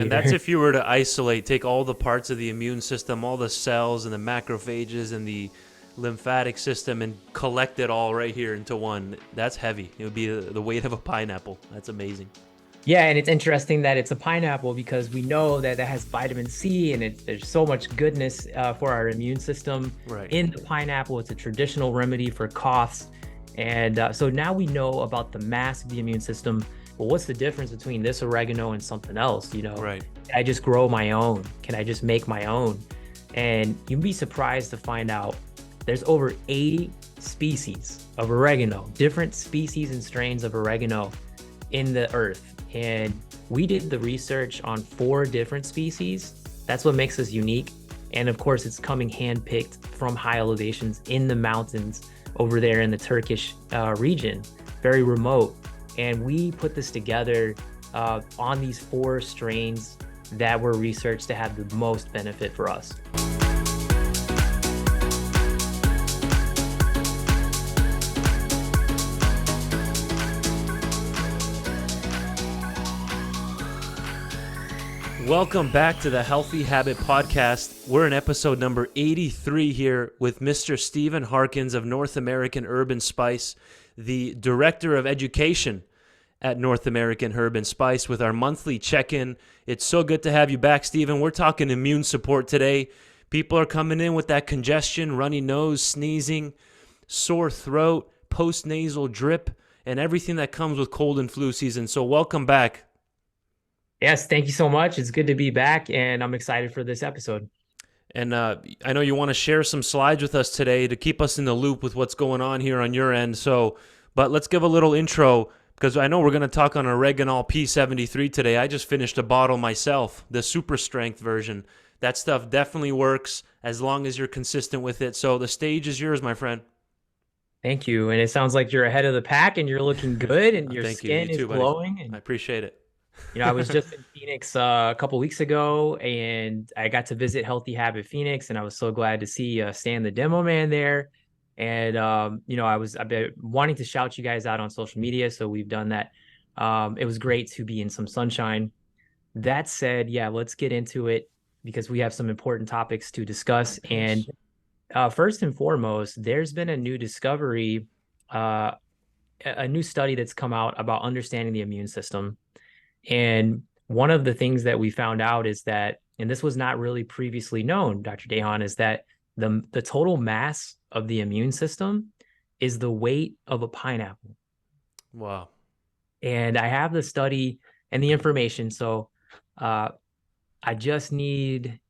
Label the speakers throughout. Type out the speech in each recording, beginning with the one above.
Speaker 1: And that's
Speaker 2: Either.
Speaker 1: if you were to isolate, take all the parts of the immune system, all the cells and the macrophages and the lymphatic system, and collect it all right here into one. That's heavy. It would be the weight of a pineapple. That's amazing.
Speaker 2: Yeah, and it's interesting that it's a pineapple because we know that has vitamin C and there's so much goodness for our immune system
Speaker 1: Right.
Speaker 2: in the pineapple. It's a traditional remedy for coughs. And so now we know about the mass of the immune system. Well, what's the difference between this oregano and something else?
Speaker 1: Right.
Speaker 2: Can I just grow my own? Can I just make my own? And you'd be surprised to find out there's over 80 species of oregano, different species and strains of oregano in the earth. And we did the research on 4 different species. That's what makes us unique. And of course, it's coming handpicked from high elevations in the mountains over there in the Turkish region, very remote. And we put this together on these 4 strains that were researched to have the most benefit for us.
Speaker 1: Welcome back to the Healthy Habit Podcast. We're in episode number 83 here with Mr. Steven Harkins of North American Herb and Spice, the Director of Education at North American Herb and Spice, with our monthly check-in. It's so good to have you back, Steven. We're talking immune support today. People are coming in with that congestion, runny nose, sneezing, sore throat, post-nasal drip, and everything that comes with cold and flu season. So welcome back.
Speaker 2: Yes, thank you so much. It's good to be back, and I'm excited for this episode.
Speaker 1: And I know you want to share some slides with us today to keep us in the loop with what's going on here on your end. But let's give a little intro, because I know we're going to talk on Oreganol P73 today. I just finished a bottle myself, the super strength version. That stuff definitely works as long as you're consistent with it. So the stage is yours, my friend.
Speaker 2: Thank you. And it sounds like you're ahead of the pack and you're looking good and your
Speaker 1: Thank you. You
Speaker 2: skin is
Speaker 1: too, buddy.
Speaker 2: glowing.
Speaker 1: I
Speaker 2: And,
Speaker 1: appreciate it.
Speaker 2: I was just in Phoenix a couple weeks ago and I got to visit Healthy Habit Phoenix and I was so glad to see Stan the demo man there. And, I've been wanting to shout you guys out on social media. So we've done that. It was great to be in some sunshine. That said, yeah, let's get into it because we have some important topics to discuss. And first and foremost, there's been a new discovery, uh, a new study that's come out about understanding the immune system. And one of the things that we found out is that, and this was not really previously known, Dr. Dehan, is that the total mass of the immune system is the weight of a pineapple.
Speaker 1: Wow.
Speaker 2: And I have the study and the information. So I just need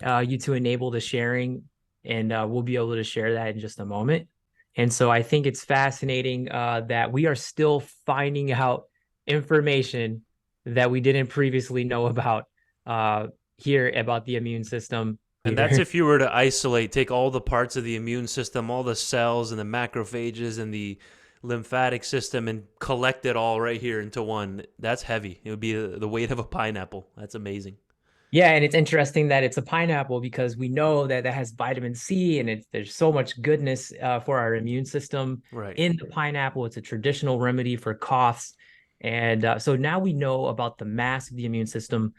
Speaker 2: you to enable the sharing, and we'll be able to share that in just a moment. And so I think it's fascinating that we are still finding out information that we didn't previously know about here about the immune system
Speaker 1: And that's
Speaker 2: either.
Speaker 1: if you were to isolate, take all the parts of the immune system, all the cells and the macrophages and the lymphatic system, and collect it all right here into one. That's heavy. It would be the weight of a pineapple. That's amazing.
Speaker 2: Yeah, and it's interesting that it's a pineapple because we know that has vitamin C and there's so much goodness for our immune system
Speaker 1: Right.
Speaker 2: in the pineapple. It's a traditional remedy for coughs. And so now we know about the mass of the immune system.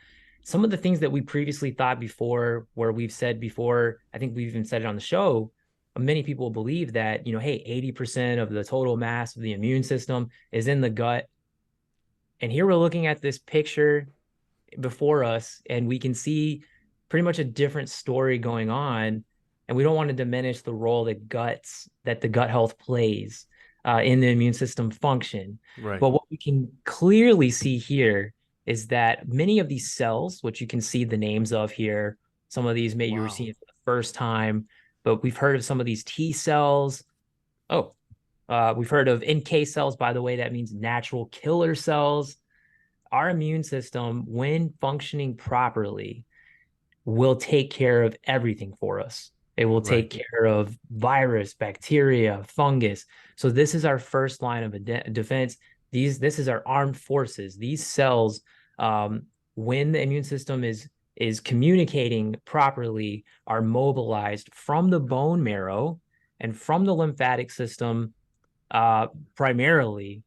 Speaker 2: Some of the things that we previously thought before, where we've said before, I think we've even said it on the show, many people believe that, hey, 80% of the total mass of the immune system is in the gut. And here we're looking at this picture before us and we can see pretty much a different story going on, and we don't want to diminish the role that the gut health plays in the immune system function.
Speaker 1: Right.
Speaker 2: But what we can clearly see here is that many of these cells, which you can see the names of here, some of these maybe you're
Speaker 1: Wow.
Speaker 2: seeing for the first time, but we've heard of some of these T cells. Oh, we've heard of NK cells, by the way. That means natural killer cells. Our immune system, when functioning properly, will take care of everything for us. It will
Speaker 1: Right.
Speaker 2: take care of virus, bacteria, fungus. So this is our first line of defense. This is our armed forces. These cells, when the immune system is communicating properly, are mobilized from the bone marrow and from the lymphatic system primarily.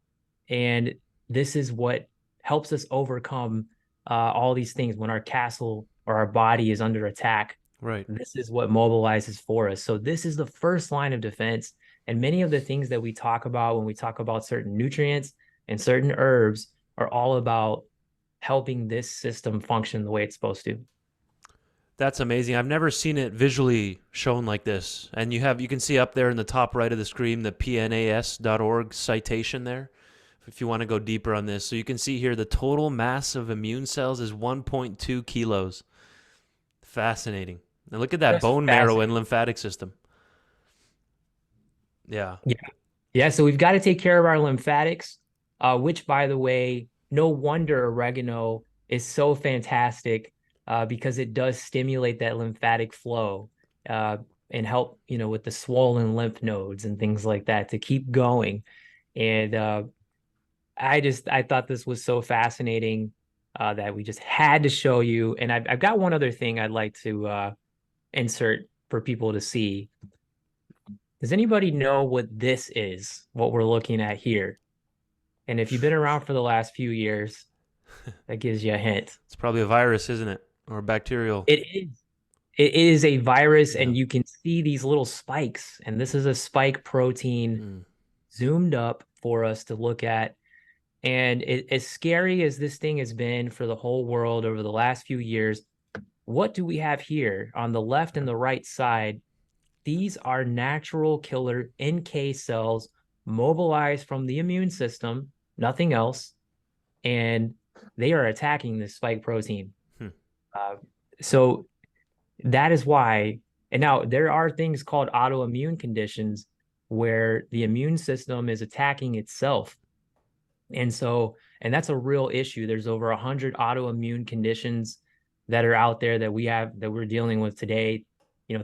Speaker 2: And this is what helps us overcome all these things, when our castle or our body is under attack,
Speaker 1: Right.
Speaker 2: this is what mobilizes for us. So this is the first line of defense. And many of the things that we talk about when we talk about certain nutrients and certain herbs are all about helping this system function the way it's supposed to.
Speaker 1: That's amazing. I've never seen it visually shown like this. And you can see up there in the top right of the screen the pnas.org citation there if you want to go deeper on this. So you can see here the total mass of immune cells is 1.2 kilos. Fascinating. And look at that
Speaker 2: Just
Speaker 1: bone marrow and
Speaker 2: fascinating.
Speaker 1: lymphatic system. Yeah.
Speaker 2: Yeah. Yeah. So we've got to take care of our lymphatics, which, by the way, no wonder oregano is so fantastic, because it does stimulate that lymphatic flow, uh, and help, with the swollen lymph nodes and things like that to keep going. And I thought this was so fascinating, that we just had to show you. And I've got one other thing I'd like to insert for people to see. Does anybody know what this is, what we're looking at here? And if you've been around for the last few years, that gives you a hint.
Speaker 1: It's probably a virus, isn't it? Or bacterial.
Speaker 2: It is. It is a virus,
Speaker 1: Yeah.
Speaker 2: and you can see these little spikes. And this is a spike protein
Speaker 1: Mm.
Speaker 2: zoomed up for us to look at. And as scary as this thing has been for the whole world over the last few years, what do we have here on the left and the right side? These are natural killer NK cells mobilized from the immune system, nothing else, and they are attacking this spike protein.
Speaker 1: Hmm.
Speaker 2: Uh, so that is why, and now there are things called autoimmune conditions where the immune system is attacking itself. And that's a real issue. There's over 100 autoimmune conditions that are out there that we're dealing with today.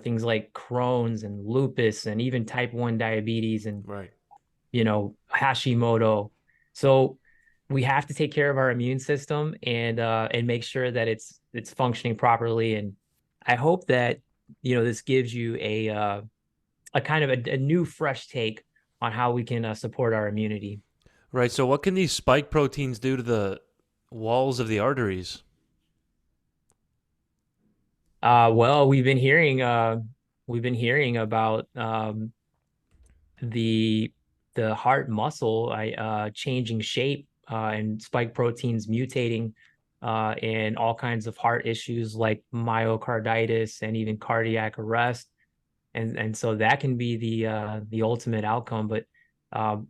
Speaker 2: Things like Crohn's and lupus and even type 1 diabetes and,
Speaker 1: Right.
Speaker 2: Hashimoto. So we have to take care of our immune system and make sure that it's functioning properly. And I hope that, this gives you a kind of a new fresh take on how we can support our immunity.
Speaker 1: Right. So what can these spike proteins do to the walls of the arteries?
Speaker 2: Well, we've been hearing about the the heart muscle changing shape, and spike proteins mutating, and all kinds of heart issues like myocarditis and even cardiac arrest. And so that can be the ultimate outcome. But um,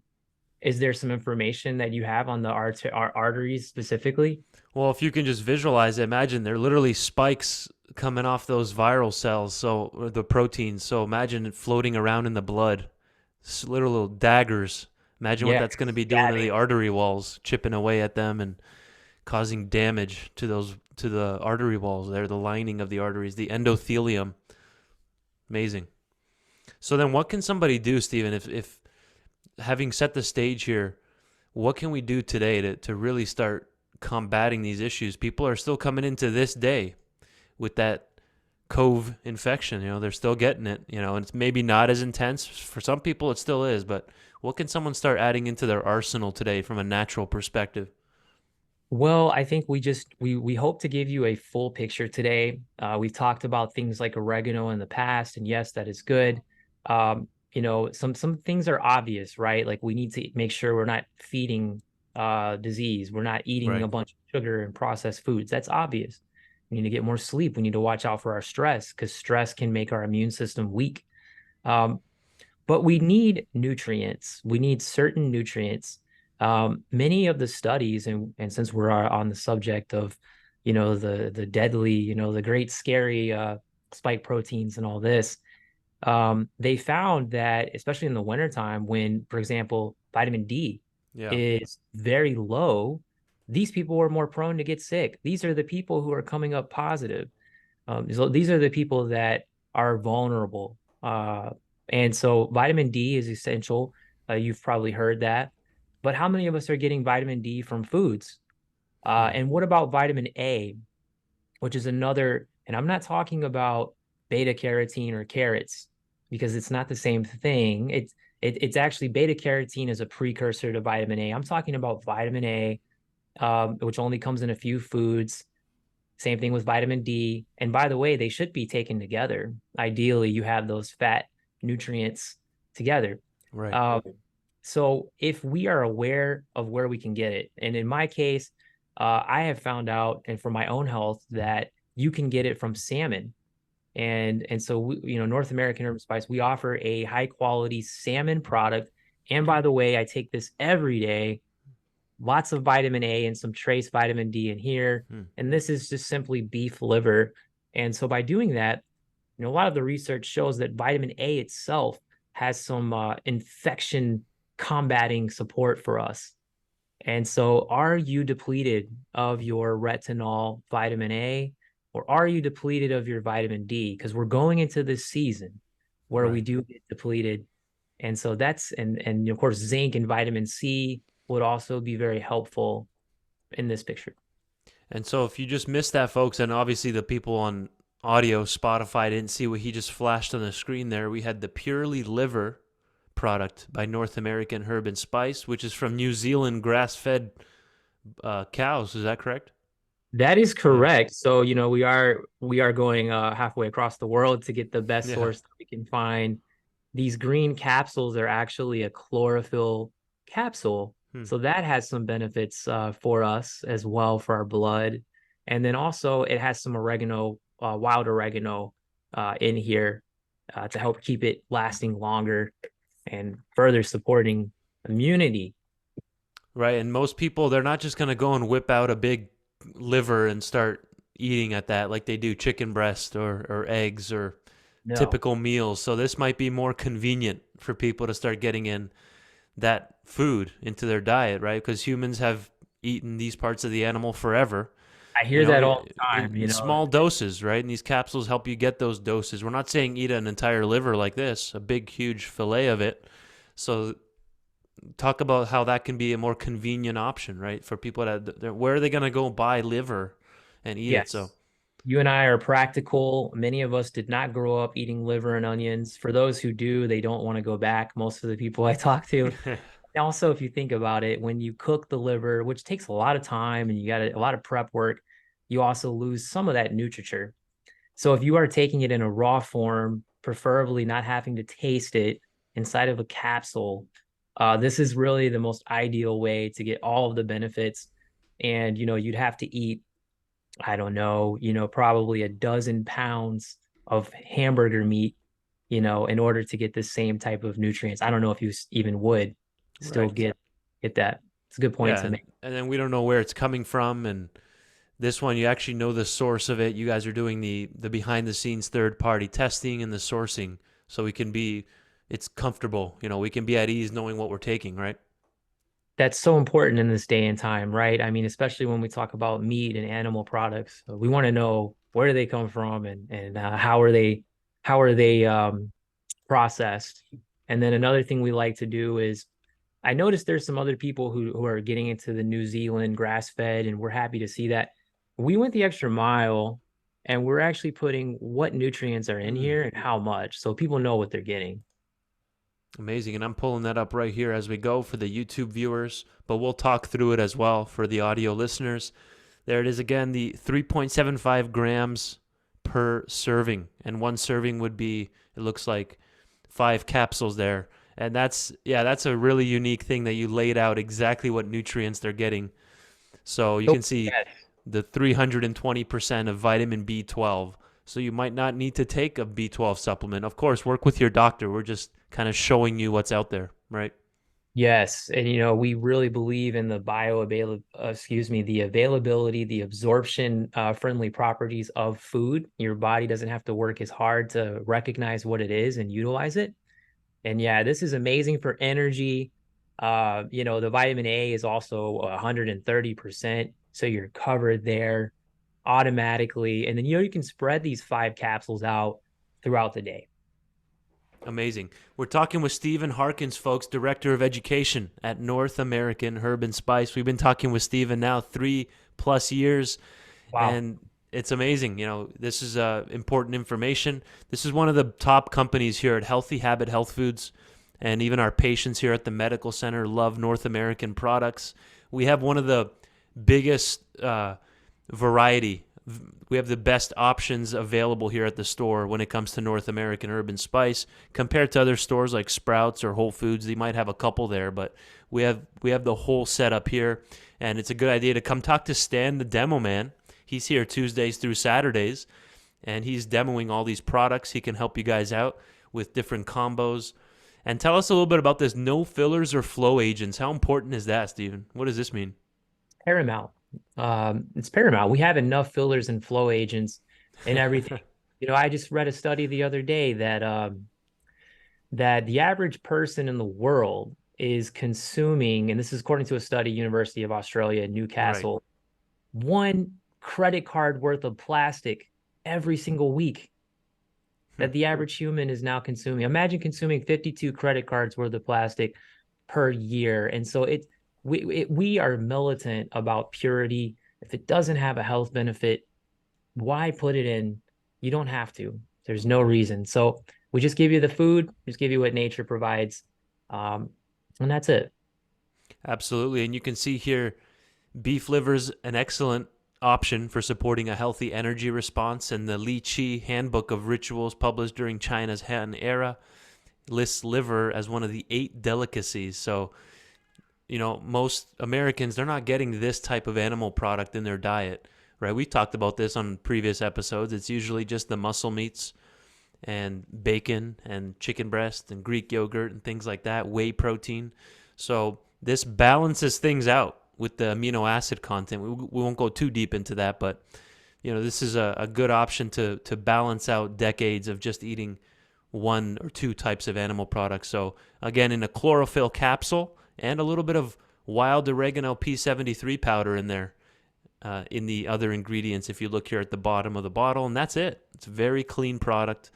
Speaker 2: is there some information that you have on the arteries specifically?
Speaker 1: Well, if you can just visualize it, imagine they're literally spikes coming off those viral cells, so or the proteins. So imagine it floating around in the blood. It's little daggers. Imagine what
Speaker 2: Yeah,
Speaker 1: that's going to be doing to the
Speaker 2: stabbing.
Speaker 1: artery walls, chipping away at them and causing damage to the artery walls. They're the lining of the arteries, the endothelium. Amazing. So then what can somebody do, Stephen, if having set the stage here, what can we do today to really start combating these issues? People are still coming into this day with that cove infection. They're still getting it, and it's maybe not as intense. For some people, it still is, but what can someone start adding into their arsenal today from a natural perspective?
Speaker 2: Well, I think we hope to give you a full picture today. We've talked about things like oregano in the past, and yes, that is good. Some things are obvious, right? Like we need to make sure we're not feeding disease. We're not eating a
Speaker 1: Right.
Speaker 2: bunch of sugar and processed foods. That's obvious. We need to get more sleep. We need to watch out for our stress because stress can make our immune system weak. Um, but we need nutrients. We need certain nutrients. Many of the studies, and since we're on the subject of, the deadly, the great scary spike proteins and all this, they found that especially in the wintertime, when, for example, vitamin D
Speaker 1: Yeah.
Speaker 2: is very low, these people are more prone to get sick. These are the people who are coming up positive. So these are the people that are vulnerable. And so vitamin D is essential. You've probably heard that. But how many of us are getting vitamin D from foods?
Speaker 1: Hmm.
Speaker 2: And what about vitamin A, which is another, and I'm not talking about beta carotene or carrots because it's not the same thing. It's actually beta carotene is a precursor to vitamin A. I'm talking about vitamin A, which only comes in a few foods. Same thing with vitamin D. And by the way, they should be taken together. Ideally, you have those fat nutrients together.
Speaker 1: Right.
Speaker 2: Um, so if we are aware of where we can get it, and in my case, I have found out, and for my own health, that you can get it from salmon. And so we, North American Herb and Spice, we offer a high quality salmon product. And by the way, I take this every day. Lots of vitamin A and some trace vitamin D in here. And this is just simply beef liver. And so by doing that, a lot of the research shows that vitamin A itself has some infection combating support for us. And so, are you depleted of your retinol, vitamin A, or are you depleted of your vitamin D? Because we're going into this season where we
Speaker 1: Right.
Speaker 2: do get depleted. And so and of course, zinc and vitamin C would also be very helpful in this picture.
Speaker 1: And so if you just missed that, folks, and obviously the people on audio, Spotify didn't see what he just flashed on the screen there, we had the Purely Liver product by North American Herb and Spice, which is from New Zealand grass-fed cows. Is that correct?
Speaker 2: That is
Speaker 1: Yeah.
Speaker 2: correct. So, we are going halfway across the world to get the best
Speaker 1: Yeah.
Speaker 2: source that we can find. These green capsules are actually a chlorophyll capsule.
Speaker 1: Hmm.
Speaker 2: So that has some benefits for us as well for our blood. And then also it has some oregano, wild oregano in here to help keep it lasting longer and further supporting immunity.
Speaker 1: Right. And most people, they're not just going to go and whip out a big liver and start eating at that like they do chicken breast or eggs or
Speaker 2: No,
Speaker 1: typical meals. So this might be more convenient for people to start getting in that food into their diet, right? Because humans have eaten these parts of the animal forever,
Speaker 2: I hear that all the
Speaker 1: in,
Speaker 2: time,
Speaker 1: in small doses, right? And these capsules help you get those doses. We're not saying eat an entire liver like this, a big, huge fillet of it. So talk about how that can be a more convenient option, right? For people that, where are they going to go buy liver and eat it? So,
Speaker 2: Yes. You and I are practical. Many of us did not grow up eating liver and onions. For those who do, they don't want to go back. Most of the people I talk to. Also, if you think about it, when you cook the liver, which takes a lot of time and you got a lot of prep work, you also lose some of that nutriture. So if you are taking it in a raw form, preferably not having to taste it inside of a capsule, this is really the most ideal way to get all of the benefits. And, you'd have to eat, I don't know, probably a dozen pounds of hamburger meat, in order to get the same type of nutrients. I don't know if you even would still
Speaker 1: right.
Speaker 2: get that. It's a good point
Speaker 1: Yeah.
Speaker 2: to make.
Speaker 1: And then we don't know where it's coming from. And this one, you actually know the source of it. You guys are doing the behind the scenes third party testing and the sourcing, so it's comfortable. We can be at ease knowing what we're taking, right?
Speaker 2: That's so important in this day and time, right? I mean, especially when we talk about meat and animal products, we want to know where do they come from and how are they processed. And then another thing we like to do is I noticed there's some other people who are getting into the New Zealand grass fed, and we're happy to see that. We went the extra mile and we're actually putting what nutrients are in
Speaker 1: Mm,
Speaker 2: here and how much so people know what they're getting.
Speaker 1: amazing. And I'm pulling that up right here as we go for the YouTube viewers, but we'll talk through it as well for the audio listeners. There it is again, the 3.75 grams per serving. And one serving would be, it looks like 5 capsules there. And that's a really unique thing that you laid out exactly what nutrients they're getting. So you
Speaker 2: So,
Speaker 1: can see
Speaker 2: yes.
Speaker 1: the 320% of vitamin B12. So you might not need to take a B12 supplement. Of course, work with your doctor. We're just kind of showing you what's out there, right?
Speaker 2: Yes, and we really believe in the the availability, the absorption friendly properties of food. Your body doesn't have to work as hard to recognize what it is and utilize it. And yeah, this is amazing for energy. The vitamin A is also 130%, so you're covered there automatically. And then you can spread these 5 capsules out throughout the day.
Speaker 1: Amazing. We're talking with Steven Harkins, folks, Director of Education at North American Herb and Spice. We've been talking with Steven now 3+ years,
Speaker 2: Wow.
Speaker 1: and it's amazing. This is important information. This is one of the top companies here at Healthy Habit Health Foods, and even our patients here at the medical center love North American products. We have one of the biggest variety. We have the best options available here at the store when it comes to North American Herb and Spice compared to other stores like Sprouts or Whole Foods. They might have a couple there, but we have the whole setup here, and it's a good idea to come talk to Stan, the demo man. He's here Tuesdays through Saturdays, and he's demoing all these products. He can help you guys out with different combos. And tell us a little bit about this no fillers or flow agents. How important is that, Steven? What does this mean?
Speaker 2: Paramount. It's paramount. We have enough fillers and flow agents and everything. I just read a study the other day that the average person in the world is consuming, and this is according to a study, University of Australia,
Speaker 1: Right.
Speaker 2: Newcastle, 1 credit card worth of plastic every single week
Speaker 1: Hmm.
Speaker 2: that the average human is now consuming. Imagine consuming 52 credit cards worth of plastic per year. And so we are militant about purity. If it doesn't have a health benefit, why put it in? You don't have to. There's no reason. So we just give you the food, just give you what nature provides. Um, and that's it.
Speaker 1: Absolutely. And you can see here beef liver's an excellent option for supporting a healthy energy response, and the Li Qi Handbook of Rituals, published during China's Han era, lists liver as one of the 8 delicacies. So, most Americans, they're not getting this type of animal product in their diet, right? We talked about this on previous episodes. It's usually just the muscle meats and bacon and chicken breast and Greek yogurt and things like that, whey protein. So this balances things out with the amino acid content. We won't go too deep into that, but this is a good option to balance out decades of just eating 1 or 2 types of animal products. So again, in a chlorophyll capsule and a little bit of wild Oreganol P73 powder in there. In the other ingredients, if you look here at the bottom of the bottle, and that's it. It's a very clean product,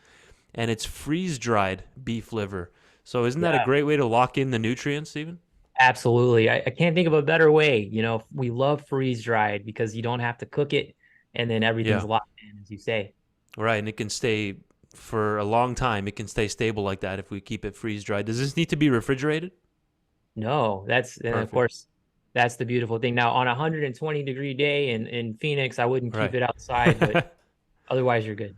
Speaker 1: and it's freeze dried beef liver. So isn't that a
Speaker 2: Yeah,
Speaker 1: great way to lock in the nutrients, Stephen?
Speaker 2: absolutely. I can't think of a better way. We love freeze dried because you don't have to cook it and then everything's
Speaker 1: Yeah,
Speaker 2: locked in, as you say.
Speaker 1: right. And it can stay for a long time. It can stay stable like that if we keep it freeze dried. Does this need to be refrigerated?
Speaker 2: No, and of
Speaker 1: Perfect.
Speaker 2: course, that's the beautiful thing. Now, on a 120-degree day in Phoenix, I wouldn't keep
Speaker 1: Right.
Speaker 2: it outside, but otherwise you're good.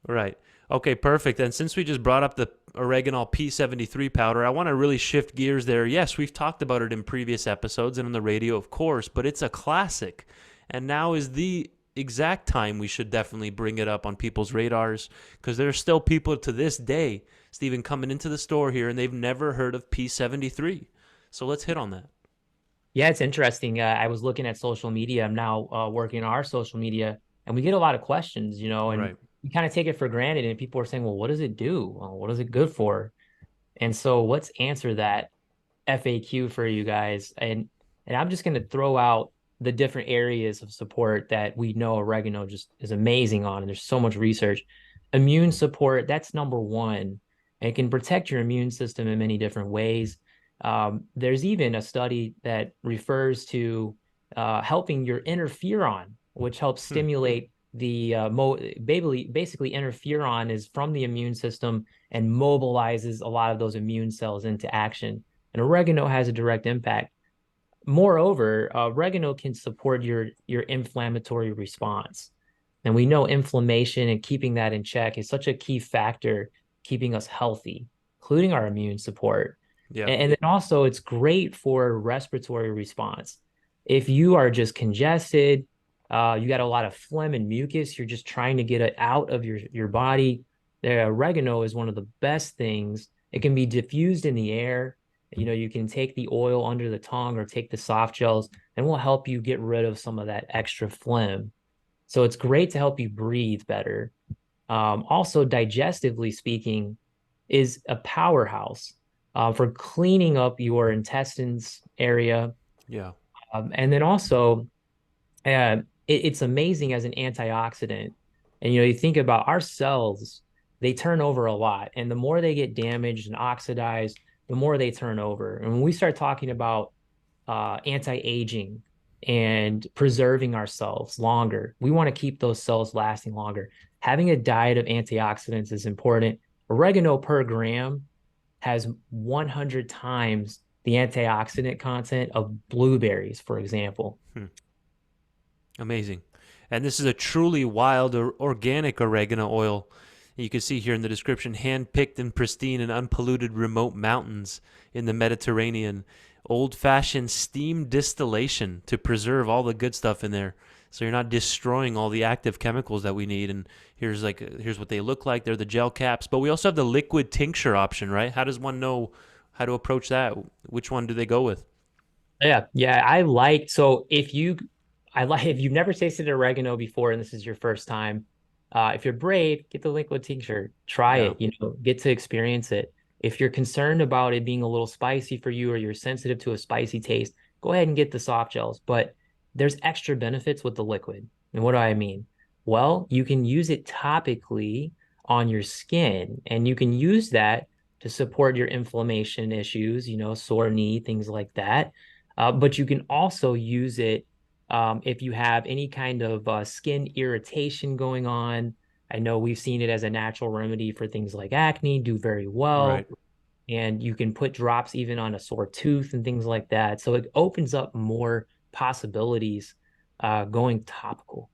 Speaker 1: Right. Okay, perfect. And since we just brought up the Oreganol P73 powder, I want to really shift gears there. Yes, we've talked about it in previous episodes and on the radio, of course, but it's a classic. And now is the exact time we should definitely bring it up on people's radars, because there are still people to this day, Stephen, coming into the store here and they've never heard of P73. So let's hit on that.
Speaker 2: Yeah, it's interesting. I was looking at social media. I'm now working on our social media, and we get a lot of questions, and
Speaker 1: Right.
Speaker 2: you kind of take it for granted. And people are saying, well, what does it do? Well, what is it good for? And so let's answer that FAQ for you guys. And I'm just going to throw out the different areas of support that we know oregano just is amazing on. And there's so much research. Immune support, that's number one. And it can protect your immune system in many different ways. There's even a study that refers to helping your interferon, which helps
Speaker 1: Hmm.
Speaker 2: stimulate basically interferon is from the immune system and mobilizes a lot of those immune cells into action. And oregano has a direct impact. Moreover, oregano can support your inflammatory response. And we know inflammation and keeping that in check is such a key factor keeping us healthy, including our immune support.
Speaker 1: Yeah.
Speaker 2: And then also it's great for respiratory response. If you are just congested, you got a lot of phlegm and mucus, you're just trying to get it out of your body. The oregano is one of the best things. It can be diffused in the air. You can take the oil under the tongue or take the soft gels, and will help you get rid of some of that extra phlegm. So it's great to help you breathe better. Also, digestively speaking, is a powerhouse for cleaning up your intestines area.
Speaker 1: Yeah.
Speaker 2: And then also, it's amazing as an antioxidant. And you think about our cells, they turn over a lot. And the more they get damaged and oxidized, the more they turn over. And when we start talking about anti-aging and preserving ourselves longer, we want to keep those cells lasting longer. Having a diet of antioxidants is important. Oregano per gram has 100 times the antioxidant content of blueberries, for example.
Speaker 1: Hmm. Amazing. And this is a truly wild or organic oregano oil. You can see here in the description, hand-picked and pristine in unpolluted remote mountains in the Mediterranean. Old-fashioned steam distillation to preserve all the good stuff in there. So you're not destroying all the active chemicals that we need. And here's what they look like. They're the gel caps. But we also have the liquid tincture option, right? How does one know how to approach that? Which one do they go with?
Speaker 2: Yeah, I like so if you I like if you've never tasted oregano before and this is your first time, if you're brave, get the liquid tincture, try
Speaker 1: Yeah,
Speaker 2: it, get to experience it. If you're concerned about it being a little spicy for you or you're sensitive to a spicy taste, go ahead and get the soft gels. But there's extra benefits with the liquid. And what do I mean? Well, you can use it topically on your skin, and you can use that to support your inflammation issues, sore knee, things like that. But you can also use it if you have any kind of skin irritation going on. I know we've seen it as a natural remedy for things like acne, do very
Speaker 1: right.
Speaker 2: well. And you can put drops even on a sore tooth and things like that. So it opens up more possibilities going topical.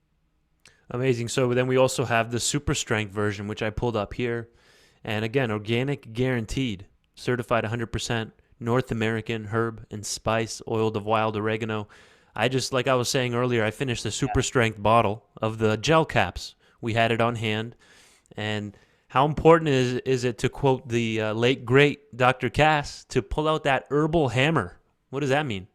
Speaker 1: Amazing. So then we also have the super strength version, which I pulled up here. And again, organic guaranteed, certified 100% North American herb and spice, oiled of wild oregano. I just, like I was saying earlier, I finished the super strength bottle of the gel caps. We had it on hand. And how important is it to quote the late, great Dr. Cass to pull out that herbal hammer? What does that mean?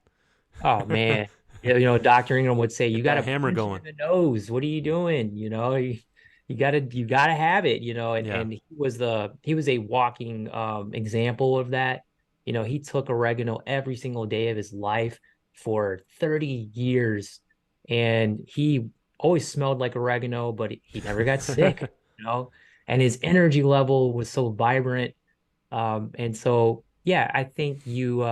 Speaker 2: Oh man. Dr. Ingram would say, you
Speaker 1: Get
Speaker 2: got
Speaker 1: that
Speaker 2: to
Speaker 1: hammer
Speaker 2: punch it
Speaker 1: going.
Speaker 2: in the nose. What are you doing? You gotta have it, and,
Speaker 1: Yeah.
Speaker 2: and he was a walking example of that. He took oregano every single day of his life for 30 years, and he always smelled like oregano, but he never got sick, you know, and his energy level was so vibrant. And so, yeah, I think you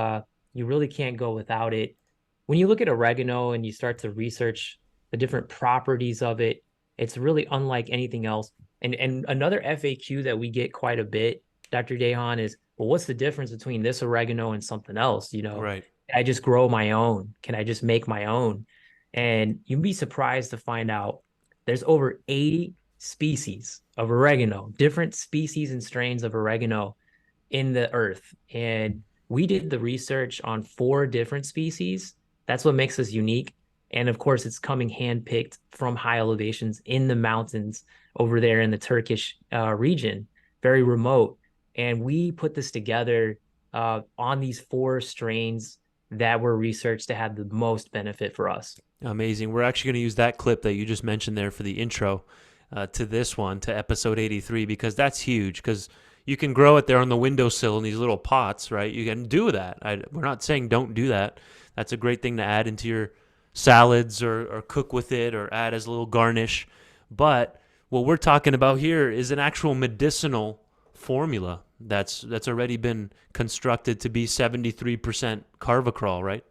Speaker 2: really can't go without it. When you look at oregano and you start to research the different properties of it, it's really unlike anything else. And another FAQ that we get quite a bit, Dr. Dehan, is, well, what's the difference between this oregano and something else?
Speaker 1: Right.
Speaker 2: Can I just grow my own? Can I just make my own? And you'd be surprised to find out there's over 80 species of oregano, different species and strains of oregano in the earth. And we did the research on 4 different species. That's what makes us unique. And of course, it's coming handpicked from high elevations in the mountains over there in the Turkish region, very remote. And we put this together on these 4 strains that were researched to have the most benefit for us.
Speaker 1: Amazing. We're actually going to use that clip that you just mentioned there for the intro to this one, to episode 83, because that's huge. Because you can grow it there on the windowsill in these little pots, right? You can do that. We're not saying don't do that. That's a great thing to add into your salads or cook with it or add as a little garnish. But what we're talking about here is an actual medicinal formula that's already been constructed to be 73% carvacrol, right?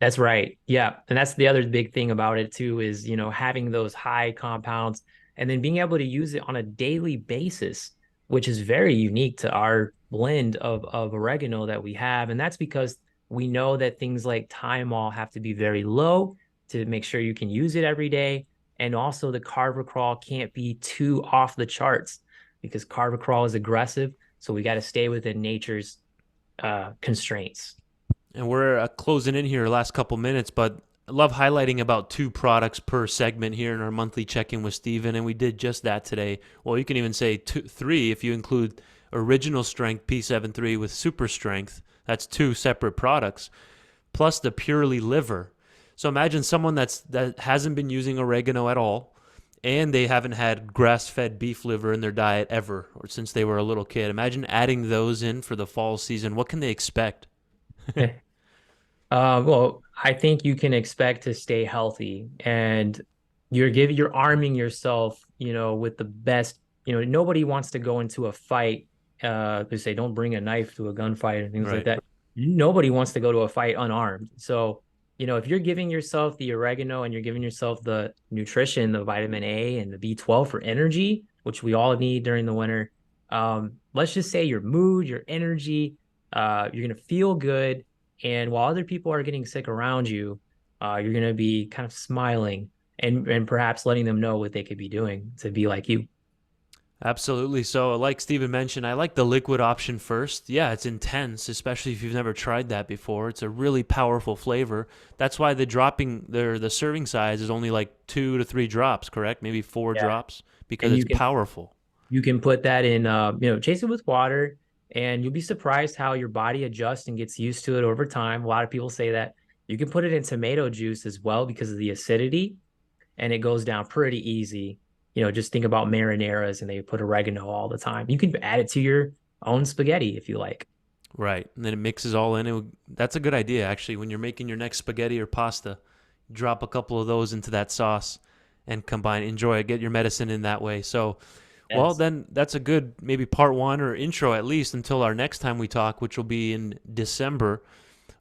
Speaker 2: That's right. Yeah. And that's the other big thing about it too is, having those high compounds and then being able to use it on a daily basis, which is very unique to our blend of oregano that we have. And that's because we know that things like thymol have to be very low to make sure you can use it every day. And also the carvacrol can't be too off the charts because carvacrol is aggressive. So we got to stay within nature's constraints.
Speaker 1: And we're closing in here last couple minutes, but I love highlighting about 2 products per segment here in our monthly check-in with Steven, and we did just that today. Well, you can even say 3 if you include original strength P73 with super strength. That's 2 separate products, plus the purely liver. So imagine someone that hasn't been using oregano at all, and they haven't had grass-fed beef liver in their diet ever, or since they were a little kid. Imagine adding those in for the fall season. What can they expect?
Speaker 2: Well, I think you can expect to stay healthy and you're arming yourself, with the best, nobody wants to go into a fight. They say don't bring a knife to a gunfight and things like
Speaker 1: Right.
Speaker 2: that. Nobody wants to go to a fight unarmed. So, if you're giving yourself the oregano and you're giving yourself the nutrition, the vitamin A and the B12 for energy, which we all need during the winter, let's just say your mood, your energy, you're gonna feel good and while other people are getting sick around you, you're going to be kind of smiling and perhaps letting them know what they could be doing to be like you.
Speaker 1: Absolutely. So, like Steven mentioned, I like the liquid option first. Yeah, it's intense, especially if you've never tried that before. It's a really powerful flavor. That's why the serving size is only like 2 to 3 drops, correct? Maybe four
Speaker 2: Yeah.
Speaker 1: drops because
Speaker 2: And
Speaker 1: it's powerful.
Speaker 2: you can put that in, chase it with water, and you'll be surprised how your body adjusts and gets used to it over time. A lot of people say that you can put it in tomato juice as well because of the acidity, and it goes down pretty easy. Just think about marinaras and they put oregano all the time. You can add it to your own spaghetti if you like.
Speaker 1: Right. And then it mixes all in. That's a good idea, actually. When you're making your next spaghetti or pasta, drop a couple of those into that sauce and combine, enjoy it, get your medicine in that way. So, well,
Speaker 2: Yes.
Speaker 1: then that's a good maybe part one or intro at least until our next time we talk, which will be in December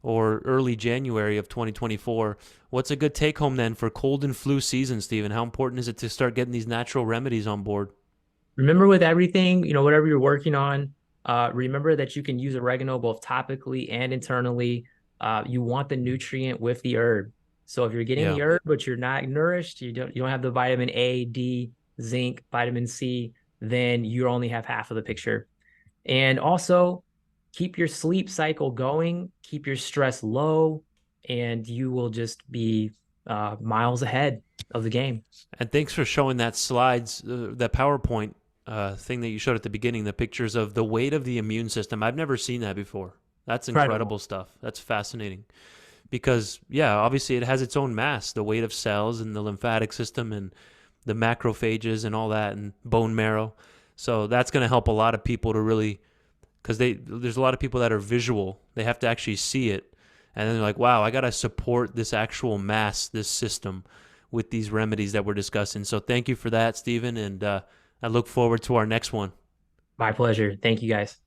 Speaker 1: or early January of 2024. What's a good take home then for cold and flu season, Stephen? How important is it to start getting these natural remedies on board?
Speaker 2: Remember with everything, whatever you're working on, remember that you can use oregano both topically and internally. You want the nutrient with the herb. So if you're getting
Speaker 1: Yeah.
Speaker 2: the herb, but you're not nourished, you don't have the vitamin A, D, zinc, vitamin C, then you only have half of the picture. And also keep your sleep cycle going, keep your stress low, and you will just be miles ahead of the game.
Speaker 1: And thanks for showing that slides, that PowerPoint thing that you showed at the beginning, the pictures of the weight of the immune system. I've never seen that before. That's
Speaker 2: Incredible.
Speaker 1: incredible stuff. That's fascinating. Because, yeah, obviously it has its own mass, the weight of cells and the lymphatic system and the macrophages and all that and bone marrow. So that's going to help a lot of people to really, because there's a lot of people that are visual. They have to actually see it. And then they're like, wow, I got to support this actual mass, this system with these remedies that we're discussing. So thank you for that, Stephen. And I look forward to our next one.
Speaker 2: My pleasure. Thank you guys.